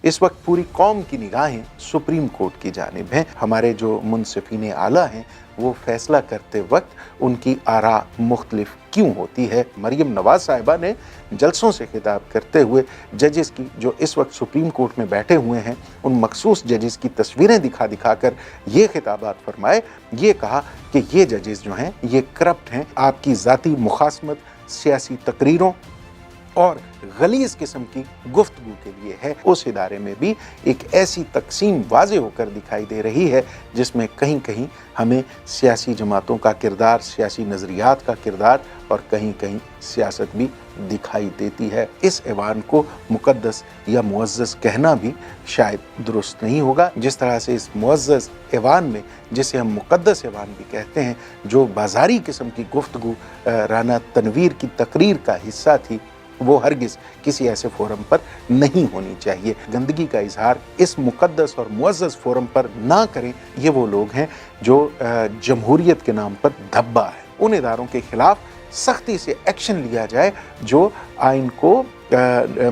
इस वक्त पूरी कौम की निगाहें सुप्रीम कोर्ट की जानिब हैं। हमारे जो मुनसिफीन आला हैं वो फैसला करते वक्त उनकी आरा मुख्तलिफ क्यों होती है। मरियम नवाज साहिबा ने जलसों से खिताब करते हुए जजेस की जो इस वक्त सुप्रीम कोर्ट में बैठे हुए हैं उन मखसूस जजेस की तस्वीरें दिखा दिखा कर ये खिताबात फरमाए। ये कहा कि ये जजेस जो हैं ये करप्ट हैं, आपकी ज़ाती मुखासमत, सियासी तकरीरों और गलीज किस्म की गुफ्तगू के लिए है। उस इदारे में भी एक ऐसी तकसीम वाज़े होकर दिखाई दे रही है जिसमें कहीं कहीं हमें सियासी जमातों का किरदार, सियासी नज़रियात का किरदार और कहीं कहीं सियासत भी दिखाई देती है। इस ऐवान को मुक़द्दस या मुअज़्ज़ज़ कहना भी शायद दुरुस्त नहीं होगा। जिस तरह से इस मुअज़्ज़ज़ ऐवान में, जिसे हम मुक़द्दस ऐवान भी कहते हैं, जो बाज़ारी किस्म की गुफ्तगू राना तनवीर की तकरीर का हिस्सा थी, वो हरगिज़ किसी ऐसे फोरम पर नहीं होनी चाहिए। गंदगी का इजहार इस मुक़द्दस और मुअज़्ज़ज़ फोरम पर ना करें, ये वो लोग हैं जो जमहूरियत के नाम पर धब्बा है। उन इदारों के खिलाफ सख्ती से एक्शन लिया जाए जो आइन को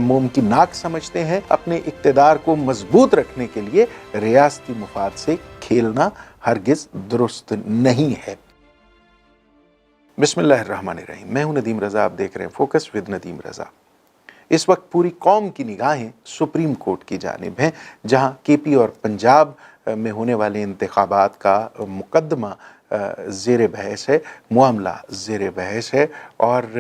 मुमकिनात समझते हैं। अपने इक़्तिदार को मजबूत रखने के लिए रियासती मुफाद से खेलना हरगिज़ दुरुस्त नहीं है। बिस्मिल्लाहिर्रहमानिर्रहीम। मैं हूं नदीम रज़ा, आप देख रहे हैं फोकस विद नदीम रज़ा। इस वक्त पूरी कौम की निगाहें सुप्रीम कोर्ट की जानिब हैं, जहां केपी और पंजाब में होने वाले इंतखाबात का मुकदमा ज़ेर बहस है, मामला ज़ेर बहस है और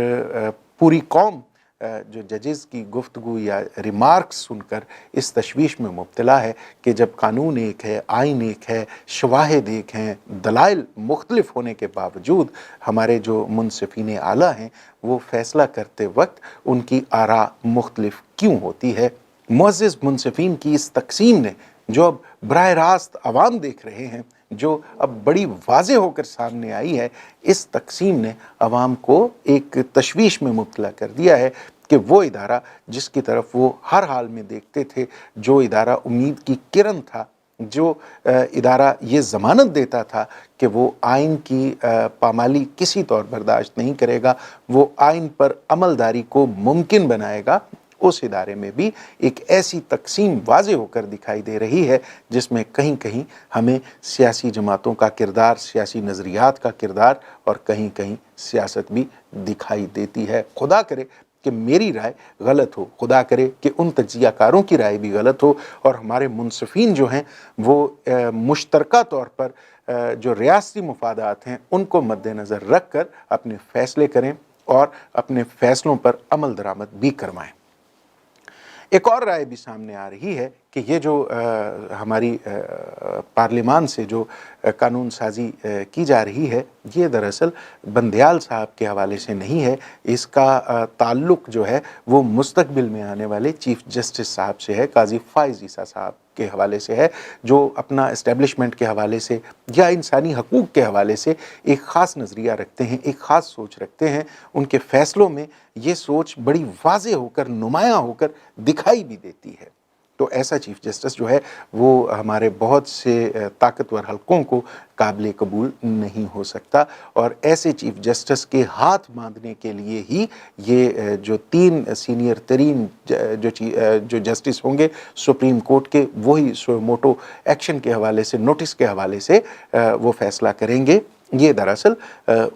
पूरी कौम जो जजेस की गुफ्तगू या रिमार्क्स सुनकर इस तशवीश में मुब्तला है कि जब कानून एक है, आइन एक है, शवाहिद एक हैं, दलाइल मुख्तलिफ होने के बावजूद हमारे जो मुनसिफीन आला हैं वो फैसला करते वक्त उनकी आरा मुख्तलिफ क्यों होती है। मुअज़्ज़ज़ मुनसिफीन की इस तक़सीम ने, जो अब बराह रास्त अवाम देख रहे हैं, जो अब बड़ी वाज़े होकर सामने आई है, इस तक़सीम ने अवाम को एक तशवीश में मुब्तला कर दिया है कि वो इदारा जिसकी तरफ वो हर हाल में देखते थे, जो इदारा उम्मीद की किरण था, जो इदारा ये ज़मानत देता था कि वो आइन की पामाली किसी तौर बर्दाश्त नहीं करेगा, वो आइन पर अमलदारी को मुमकिन बनाएगा, उस इदारे में भी एक ऐसी तकसीम वाज़े होकर दिखाई दे रही है जिसमें कहीं कहीं हमें सियासी जमातों का किरदार, सियासी नज़रियात का किरदार और कहीं कहीं सियासत भी दिखाई देती है। खुदा करे कि मेरी राय गलत हो, खुदा करे कि उन तज्ज़ियाकारों की राय भी गलत हो और हमारे मुनसिफीन जो हैं वो मुश्तरका तौर पर जो रियासती मुफादात हैं उनको मद्देनज़र रख कर अपने फ़ैसले करें और अपने फ़ैसलों पर अमल दरामद भी करवाएँ। एक और राय भी सामने आ रही है कि ये जो हमारी पार्लिमान से जो कानून साजी की जा रही है, ये दरअसल बंदयाल साहब के हवाले से नहीं है, इसका ताल्लुक़ जो है वो मुस्तक़बिल में आने वाले चीफ़ जस्टिस साहब से है, काज़ी फ़ाइज़ ईसा साहब के हवाले से है, जो अपना इस्टेब्लिशमेंट के हवाले से या इंसानी हकूक़ के हवाले से एक ख़ास नज़रिया रखते हैं, एक ख़ास सोच रखते हैं। उनके फ़ैसलों में ये सोच बड़ी वाज़े होकर, नुमायाँ होकर दिखाई भी देती है। तो ऐसा चीफ़ जस्टिस जो है वो हमारे बहुत से ताकतवर हलकों को काबिल कबूल नहीं हो सकता और ऐसे चीफ़ जस्टिस के हाथ बांधने के लिए ही ये जो 3 सीनियर तरीन जो जस्टिस होंगे सुप्रीम कोर्ट के, वही सो मोटो एक्शन के हवाले से, नोटिस के हवाले से वो फ़ैसला करेंगे। ये दरअसल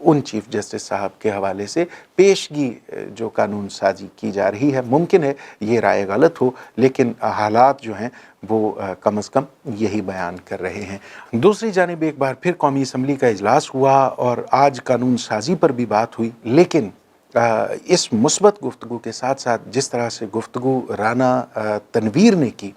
उन चीफ़ जस्टिस साहब के हवाले से पेशगी जो कानून साजी की जा रही है, मुमकिन है ये राय गलत हो, लेकिन हालात जो हैं वो कम अज़ कम यही बयान कर रहे हैं। दूसरी जानिब एक बार फिर कौमी असम्बली का इजलास हुआ और आज कानून साजी पर भी बात हुई, लेकिन इस मुस्बत गुफ्तगू के साथ साथ जिस तरह से गुफ्तगू राना तनवीर ने की,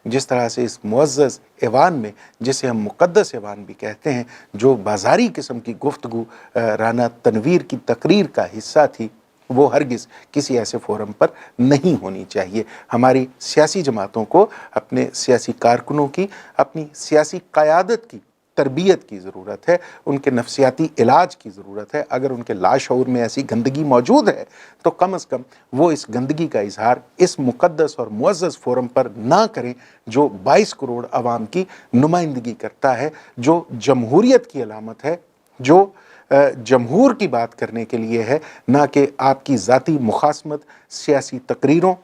जिस तरह से इस मुअज़्ज़ज़ ऐवान में, जिसे हम मुक़द्दस ऐवान भी कहते हैं, जो बाज़ारी किस्म की गुफ्तगू राना तनवीर की तकरीर का हिस्सा थी, वो हरगिज़ किसी ऐसे फोरम पर नहीं होनी चाहिए। हमारी सियासी जमातों को अपने सियासी कारकुनों की, अपनी सियासी क़यादत की तरबियत की ज़रूरत है, उनके नफ्सियाती इलाज की ज़रूरत है। अगर उनके लाशऊर में ऐसी गंदगी मौजूद है तो कम अज़ कम वो इस गंदगी का इजहार इस मुक़द्दस और मुअज़्ज़ज़ फोरम पर ना करें जो 22 करोड़ आवाम की नुमाइंदगी करता है, जो जमहूरियत की अलामत है, जो जमहूर की बात करने के लिए है, ना कि आपकी ज़ाती मुखासमत, सियासी तकरीरों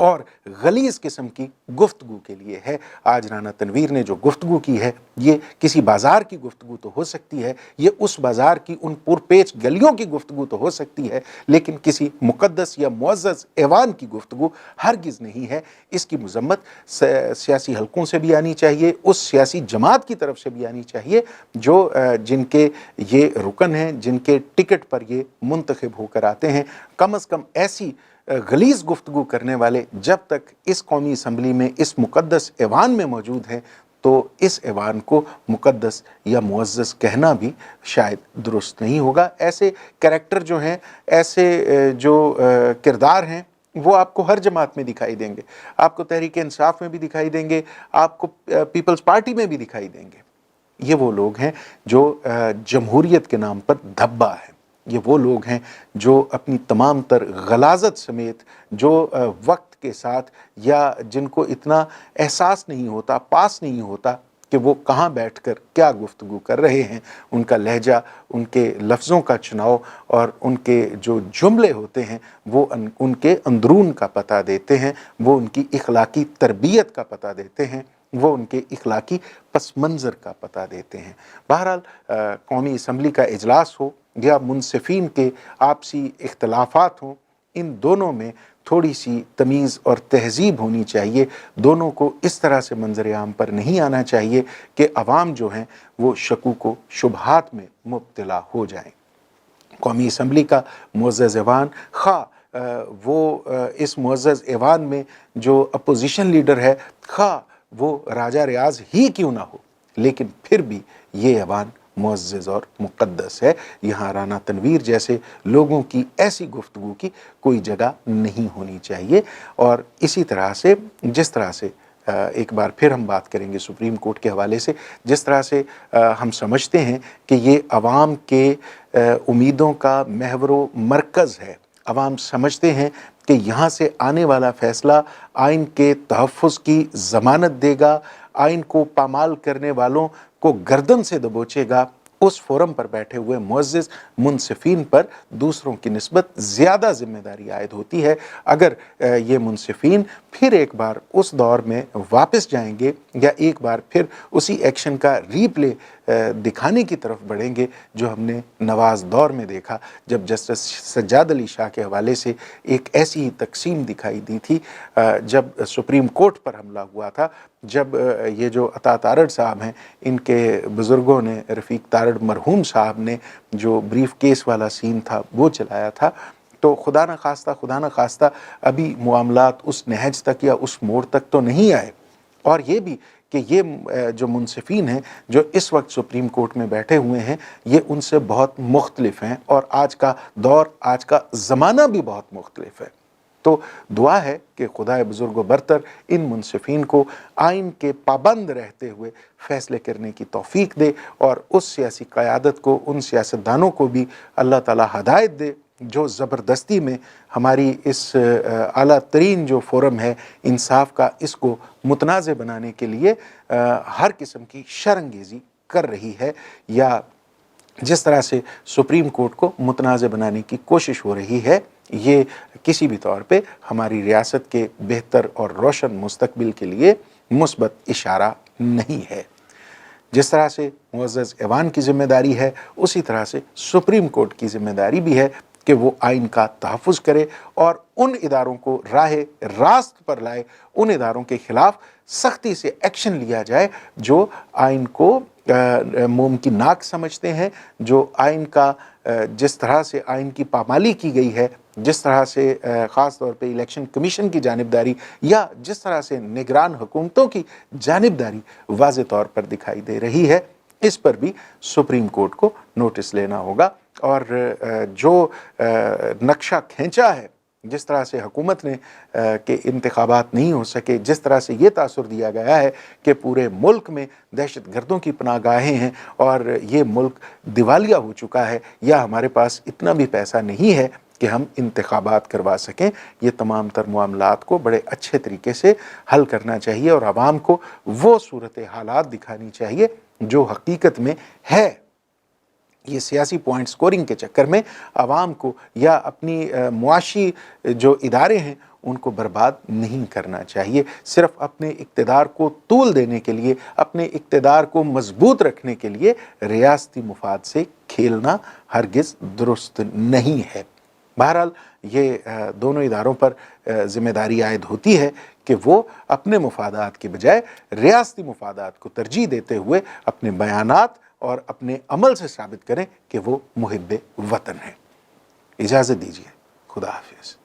اور غلیظ قسم کی گفتگو کے لیے ہے۔ آج رانا تنویر نے جو گفتگو کی ہے یہ کسی بازار کی گفتگو تو ہو سکتی ہے، یہ اس بازار کی ان پرپیچ گلیوں کی گفتگو تو ہو سکتی ہے، لیکن کسی مقدس یا معزز ایوان کی گفتگو ہرگز نہیں ہے۔ اس کی مذمت سیاسی حلقوں سے بھی آنی چاہیے، اس سیاسی جماعت کی طرف سے بھی آنی چاہیے جو جن کے یہ رکن ہیں، جن کے ٹکٹ پر یہ منتخب ہو کر آتے ہیں۔ کم از کم ایسی غلیظ گفتگو کرنے والے جب تک اس قومی اسمبلی میں، اس مقدس ایوان میں موجود ہیں، تو اس ایوان کو مقدس یا معزز کہنا بھی شاید درست نہیں ہوگا۔ ایسے کریکٹر جو ہیں، ایسے جو کردار ہیں، وہ آپ کو ہر جماعت میں دکھائی دیں گے، آپ کو تحریک انصاف میں بھی دکھائی دیں گے، آپ کو پیپلز پارٹی میں بھی دکھائی دیں گے۔ یہ وہ لوگ ہیں جو جمہوریت کے نام پر دھبا ہے، یہ وہ لوگ ہیں جو اپنی تمام تر غلاظت سمیت، جو وقت کے ساتھ یا جن کو اتنا احساس نہیں ہوتا، پاس نہیں ہوتا کہ وہ کہاں بیٹھ کر کیا گفتگو کر رہے ہیں، ان کا لہجہ، ان کے لفظوں کا چناؤ اور ان کے جو جملے ہوتے ہیں وہ ان کے اندرون کا پتہ دیتے ہیں، وہ ان کی اخلاقی تربیت کا پتہ دیتے ہیں، وہ ان کے اخلاقی پس منظر کا پتہ دیتے ہیں۔ بہرحال قومی اسمبلی کا اجلاس ہو یا منصفین کے آپسی اختلافات ہوں، ان دونوں میں تھوڑی سی تمیز اور تہذیب ہونی چاہیے۔ دونوں کو اس طرح سے منظر عام پر نہیں آنا چاہیے کہ عوام جو ہیں وہ شکوک و شبہات میں مبتلا ہو جائیں۔ قومی اسمبلی کا معزز ایوان، خواہ وہ اس معزز ایوان میں جو اپوزیشن لیڈر ہے، خواہ وہ راجہ ریاض ہی کیوں نہ ہو، لیکن پھر بھی یہ ایوان معزز اور مقدس ہے۔ یہاں رانا تنویر جیسے لوگوں کی ایسی گفتگو کی کوئی جگہ نہیں ہونی چاہیے۔ اور اسی طرح سے جس طرح سے ایک بار پھر ہم بات کریں گے سپریم کورٹ کے حوالے سے، جس طرح سے ہم سمجھتے ہیں کہ یہ عوام کے امیدوں کا محور و مرکز ہے، عوام سمجھتے ہیں کہ یہاں سے آنے والا فیصلہ آئین کے تحفظ کی ضمانت دے گا، آئین کو پامال کرنے والوں کو گردن سے دبوچے گا، اس فورم پر بیٹھے ہوئے معزز منصفین پر دوسروں کی نسبت زیادہ ذمہ داری عائد ہوتی ہے۔ اگر یہ منصفین پھر ایک بار اس دور میں واپس جائیں گے یا ایک بار پھر اسی ایکشن کا ری پلے دکھانے کی طرف بڑھیں گے جو ہم نے نواز دور میں دیکھا، جب جسٹس سجاد علی شاہ کے حوالے سے ایک ایسی ہی تقسیم دکھائی دی تھی، جب سپریم کورٹ پر حملہ ہوا تھا، جب یہ جو عطا تارڑ صاحب ہیں، ان کے بزرگوں نے، رفیق تارڑ مرحوم صاحب نے جو بریف کیس والا سین تھا وہ چلایا تھا، تو خدا نہ خواستہ ابھی معاملات اس نہج تک یا اس موڑ تک تو نہیں آئے۔ اور یہ بھی کہ یہ جو منصفین ہیں جو اس وقت سپریم کورٹ میں بیٹھے ہوئے ہیں، یہ ان سے بہت مختلف ہیں، اور آج کا دور، آج کا زمانہ بھی بہت مختلف ہے۔ تو دعا ہے کہ خدائے بزرگ و برتر ان منصفین کو آئین کے پابند رہتے ہوئے فیصلے کرنے کی توفیق دے، اور اس سیاسی قیادت کو، ان سیاستدانوں کو بھی اللہ تعالی ہدایت دے جو زبردستی میں ہماری اس اعلیٰ ترین جو فورم ہے انصاف کا، اس کو متنازع بنانے کے لیے ہر قسم کی شرانگیزی کر رہی ہے، یا جس طرح سے سپریم کورٹ کو متنازع بنانے کی کوشش ہو رہی ہے، یہ کسی بھی طور پہ ہماری ریاست کے بہتر اور روشن مستقبل کے لیے مثبت اشارہ نہیں ہے۔ جس طرح سے معزز ایوان کی ذمہ داری ہے، اسی طرح سے سپریم کورٹ کی ذمہ داری بھی ہے کہ وہ آئین کا تحفظ کرے اور ان اداروں کو راہ راست پر لائے، ان اداروں کے خلاف سختی سے ایکشن لیا جائے جو آئین کو ممکنات سمجھتے ہیں، جو آئین کا جس طرح سے آئین کی پامالی کی گئی ہے، جس طرح سے خاص طور پہ الیکشن کمیشن کی جانبداری یا جس طرح سے نگران حکومتوں کی جانبداری واضح طور پر دکھائی دے رہی ہے، اس پر بھی سپریم کورٹ کو نوٹس لینا ہوگا۔ اور جو نقشہ کھینچا ہے، جس طرح سے حکومت نے کہ انتخابات نہیں ہو سکے، جس طرح سے یہ تاثر دیا گیا ہے کہ پورے ملک میں دہشت گردوں کی پناہ گاہیں ہیں اور یہ ملک دیوالیہ ہو چکا ہے، یا ہمارے پاس اتنا بھی پیسہ نہیں ہے کہ ہم انتخابات کروا سکیں، یہ تمام تر معاملات کو بڑے اچھے طریقے سے حل کرنا چاہیے اور عوام کو وہ صورت حالات دکھانی چاہیے جو حقیقت میں ہے۔ یہ سیاسی پوائنٹ سکورنگ کے چکر میں عوام کو یا اپنی معاشی جو ادارے ہیں ان کو برباد نہیں کرنا چاہیے۔ صرف اپنے اقتدار کو طول دینے کے لیے، اپنے اقتدار کو مضبوط رکھنے کے لیے ریاستی مفاد سے کھیلنا ہرگز درست نہیں ہے۔ بہرحال یہ دونوں اداروں پر ذمہ داری عائد ہوتی ہے کہ وہ اپنے مفادات کے بجائے ریاستی مفادات کو ترجیح دیتے ہوئے اپنے بیانات اور اپنے عمل سے ثابت کریں کہ وہ محب وطن ہیں۔ اجازت دیجیے، خدا حافظ۔